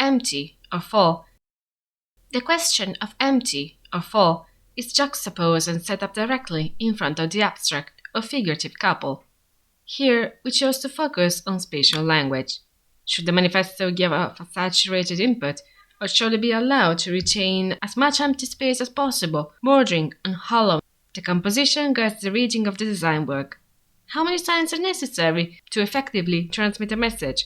empty or full. The question of empty or full is juxtaposed and set up directly in front of the abstract or figurative couple. Here, we chose to focus on spatial language. Should the manifesto give off a saturated input, or should it be allowed to retain as much empty space as possible, bordering on hollow? The composition guides the reading of the design work. How many signs are necessary to effectively transmit a message?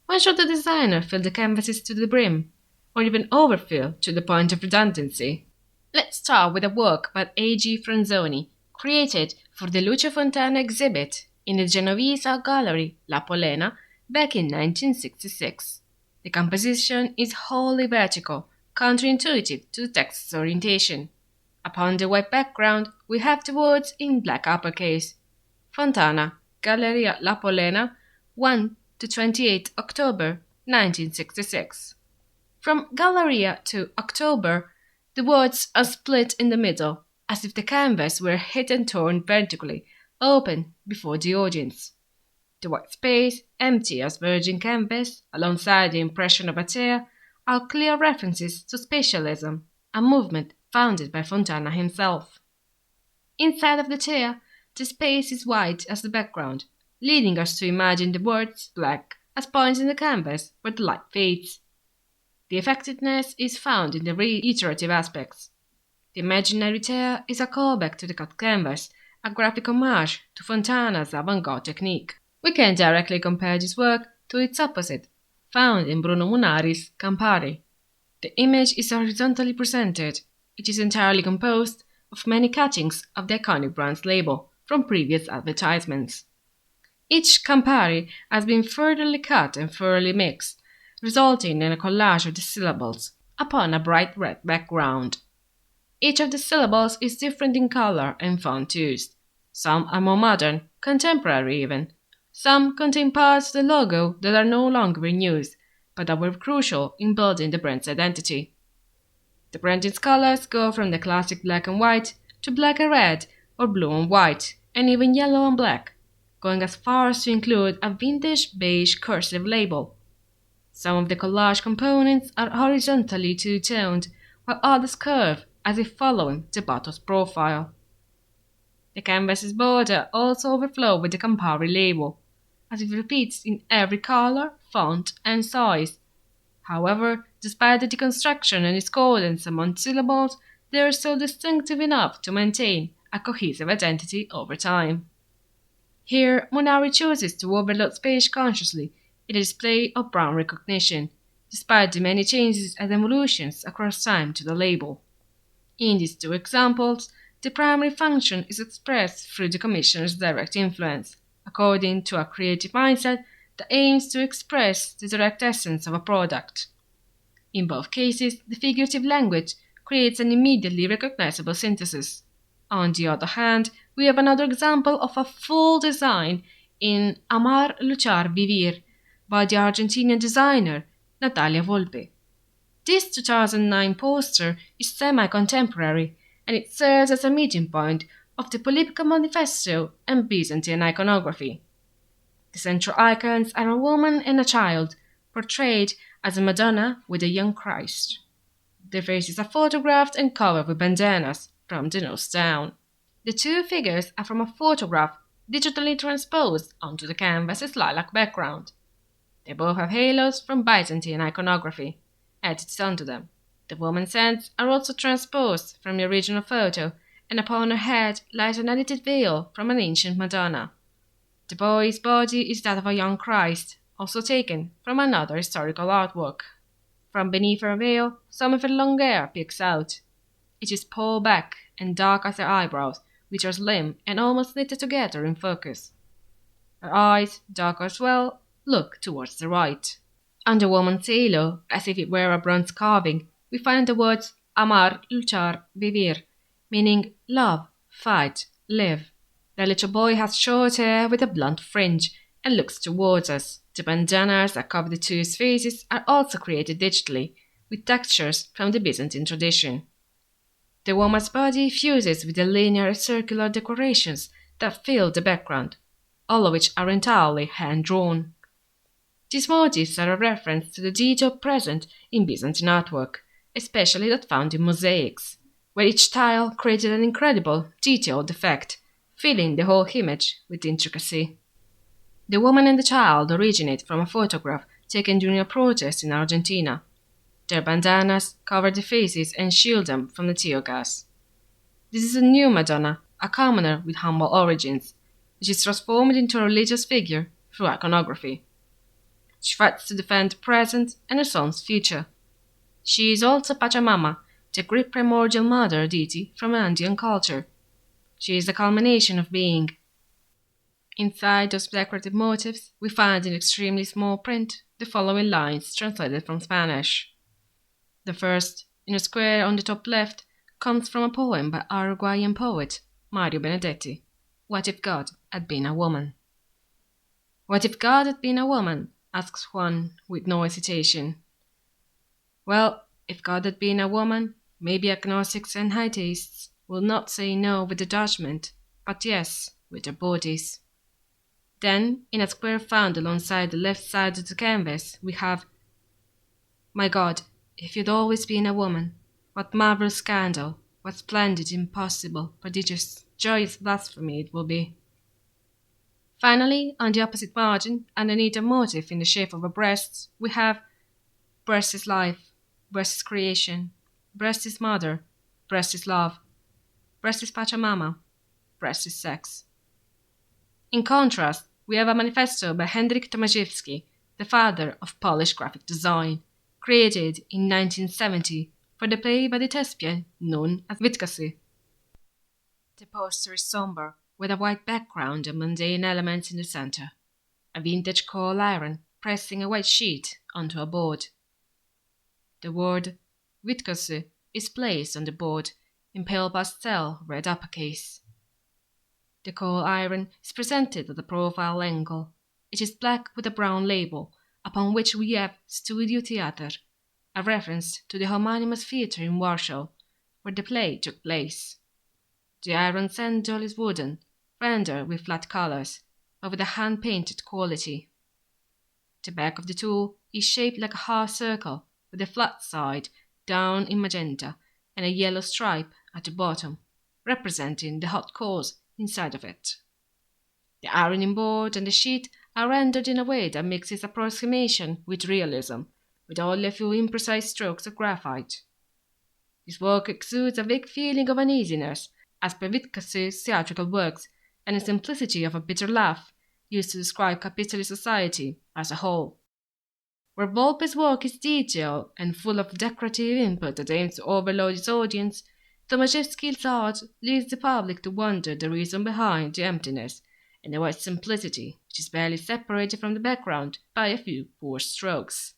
When should the designer fill the canvases to the brim, or even overfill to the point of redundancy? Let's start with a work by AG Fronzoni, created for the Lucio Fontana exhibit in the Genovese art gallery La Polena back in 1966. The composition is wholly vertical, counterintuitive to the text's orientation. Upon the white background, we have the words in black uppercase. Fontana, Galleria La Polena, 1 to 28 October 1966. From Galleria to October, the words are split in the middle, as if the canvas were hit and torn vertically, open before the audience. The white space, empty as virgin canvas, alongside the impression of a chair, are clear references to spatialism, a movement founded by Fontana himself. Inside of the chair, the space is white as the background, leading us to imagine the words black as points in the canvas where the light fades. The effectiveness is found in the reiterative aspects. The imaginary chair is a callback to the cut canvas, a graphic homage to Fontana's avant-garde technique. We can directly compare this work to its opposite, found in Bruno Munari's Campari. The image is horizontally presented. It is entirely composed of many cuttings of the iconic brand's label from previous advertisements. Each Campari has been furtherly cut and thoroughly mixed, resulting in a collage of the syllables upon a bright red background. Each of the syllables is different in color and font used. Some are more modern, contemporary even. Some contain parts of the logo that are no longer in use, but that were crucial in building the brand's identity. The branding's colors go from the classic black and white to black and red, or blue and white, and even yellow and black, going as far as to include a vintage beige cursive label. Some of the collage components are horizontally two-toned, while others curve as if following the bottle's profile. The canvas's border also overflows with the Campari label, as it repeats in every color, font, and size. However, despite the deconstruction and discordance among syllables, they are still distinctive enough to maintain a cohesive identity over time. Here, Munari chooses to overload space consciously in a display of brand recognition, despite the many changes and evolutions across time to the label. In these two examples, the primary function is expressed through the commissioner's direct influence, according to a creative mindset that aims to express the direct essence of a product. In both cases, the figurative language creates an immediately recognizable synthesis. On the other hand, we have another example of a full design in Amar, Luchar, Vivir by the Argentinian designer Natalia Volpe. This 2009 poster is semi-contemporary, and it serves as a meeting point of the political manifesto and Byzantine iconography. The central icons are a woman and a child, portrayed as a Madonna with a young Christ. Their faces are photographed and covered with bandanas from the nose down. The two figures are from a photograph digitally transposed onto the canvas's lilac background. They both have halos from Byzantine iconography edited onto them. The woman's hands are also transposed from the original photo, and upon her head lies an edited veil from an ancient Madonna. The boy's body is that of a young Christ, also taken from another historical artwork. From beneath her veil, some of her long hair peeks out. It is pulled back and dark as her eyebrows, which are slim and almost knitted together in focus. Her eyes, dark as well, look towards the right. On the woman's halo, as if it were a bronze carving, we find the words Amar, Luchar, Vivir, meaning love, fight, live. The little boy has short hair with a blunt fringe and looks towards us. The bandanas that cover the two's faces are also created digitally, with textures from the Byzantine tradition. The woman's body fuses with the linear circular decorations that fill the background, all of which are entirely hand-drawn. These motifs are a reference to the detail present in Byzantine artwork, especially that found in mosaics, where each tile created an incredible, detailed effect, filling the whole image with intricacy. The woman and the child originate from a photograph taken during a protest in Argentina. Their bandanas cover their faces and shield them from the tear gas. This is a new Madonna, a commoner with humble origins, which is transformed into a religious figure through iconography. She fights to defend the present and her son's future. She is also Pachamama, the Greek primordial mother deity from Andean culture. She is the culmination of being. Inside those decorative motifs, we find in extremely small print the following lines translated from Spanish. The first, in a square on the top left, comes from a poem by Uruguayan poet Mario Benedetti. What if God had been a woman? What if God had been a woman? Asks one with no hesitation. Well, if God had been a woman, maybe agnostics and atheists will not say no with the judgment, but yes with their bodies. Then, in a square found alongside the left side of the canvas, we have, My God, if you'd always been a woman, what marvelous scandal, what splendid, impossible, prodigious, joyous blasphemy it will be. Finally, on the opposite margin, underneath a motif in the shape of a breast, we have breast is life, breast is creation, breast is mother, breast is love, breast is Pachamama, breast is sex. In contrast, we have a manifesto by Hendrik Tomaszewski, the father of Polish graphic design, created in 1970 for the play by the thespian known as Witkasy. The poster is somber, with a white background and mundane elements in the center. A vintage coal iron pressing a white sheet onto a board. The word Witkasy is placed on the board in pale pastel red uppercase. The coal iron is presented at a profile angle. It is black with a brown label, upon which we have Studio Theater, a reference to the homonymous theatre in Warsaw, where the play took place. The iron sandal is wooden, rendered with flat colors, but with a hand-painted quality. The back of the tool is shaped like a half circle, with the flat side down in magenta and a yellow stripe at the bottom, representing the hot coals inside of it. The ironing board and the sheet are rendered in a way that mixes approximation with realism, with only a few imprecise strokes of graphite. This work exudes a vague feeling of uneasiness, as per Witkasy's theatrical works, and a simplicity of a bitter laugh, used to describe capitalist society as a whole. Where Volpe's work is detailed and full of decorative input that aims to overload its audience, Tomaszewski's art leads the public to wonder the reason behind the emptiness and the white simplicity, which is barely separated from the background by a few poor strokes.